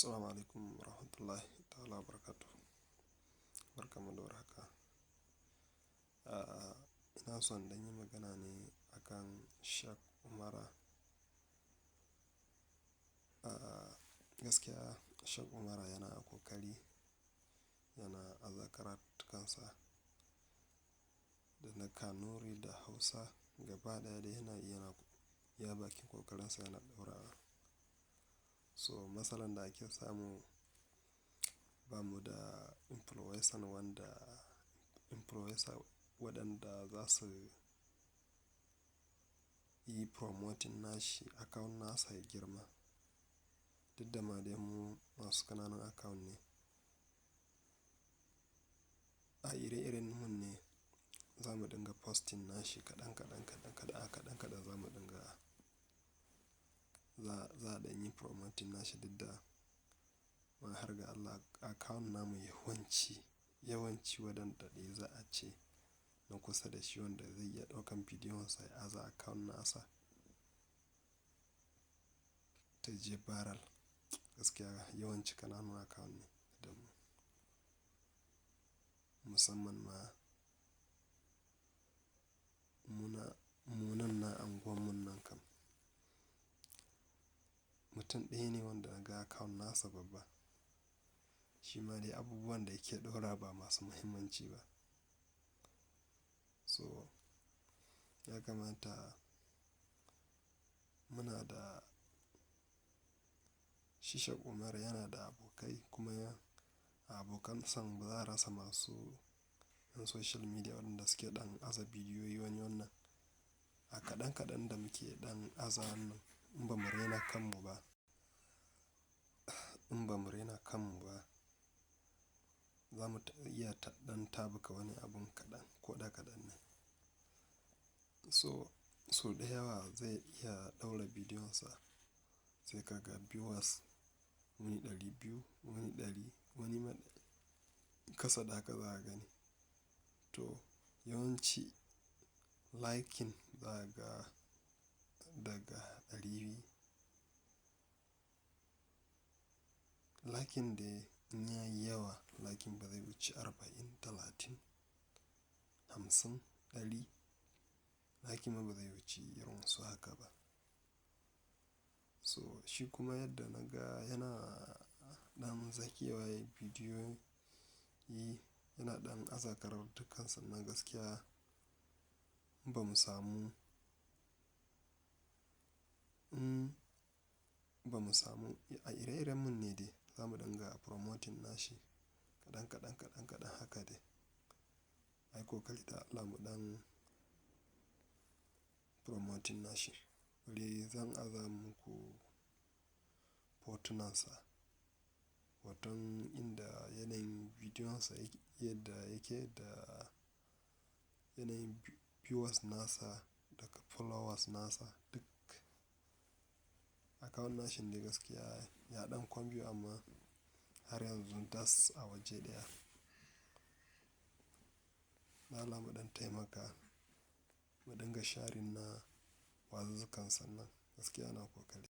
Assalamu alaikum warahmatullahi ta'ala barakatuh. Barkanmu da warhaka. Ina son dan yi magana ne akan Sheikh Umara. Gaskiya Sheikh Umara yana ƙoƙari, yana aza karatukansa da na Kanuri da Hausa gaba ɗaya da yana iya bakin ƙoƙarinsa yana ɗaurawa. So matsalar da ake samu ba mu da influencer waɗanda za su yi promoting nashi account nasa ya girma. Duk da ma dai mu masu ƙananan account ne. A ire-iren mun ne za mu dinga posting nashi kaɗan kaɗan za mu dinga za a ɗan yi promoting nashi duk da ma har ga Allah account namu yawanci waɗanda dai za a ce na kusa da shi wanda zai iya ɗaukan bidiyon sa ya aza account nasa ta je viral. Gaskiya yawanci ƙananun account ne da mu. Musamman ma munan na unguwar mun nan kam. Mutum ɗaya ne wanda na ga account nasa babba. Shi ma dai abubuwan da yake ɗora ba masu muhimmanci ba. So ya kamata muna da shi Sheikh Umar yana da abokai kuma abokan san ba za a rasa masu yin social media waɗanda suke ɗan aza bidiyoyi wani wannan. A kaɗan kaɗan da muke ɗan aza wannan in ba mu raina kanmu ba, za mu iya ɗan taɓuka wani abun kaɗan ko da kaɗan ne. So da yawa zai iya ɗaura bidiyonsa sai ka ga viewers wani 200, wani 100, wani ma kasa da haka za a gani. To yawanci liking za a ga daga 200. Liking dai in yayi yawa, liking ba zai wuce 40, 30, 50, 100. Liking ma ba zai wuce irin su haka ba. So shi kuma yadda na ga yana ɗan zakewa yayi bidiyoyi, yana ɗan aza karatukansa na gaskiya ba mu samu a ire-iren mun ne dai za mu dinga promoting nashi kaɗan haka dai. Ai ƙoƙari da Allah mu ɗan promoting nashi. Bari zan aza muku hotunansa. Hoton inda yanayin bidiyonsa yadda yake da yanayin viewers nasa daga followers nasa duk. Account nashi dai gaskiya ya ɗan kwan biyu amma har yanzu das a waje ɗaya. Da Allah mu ɗan taimaka mu dinga sharing na wazuzzukan sannan gaskiya yana ƙoƙari.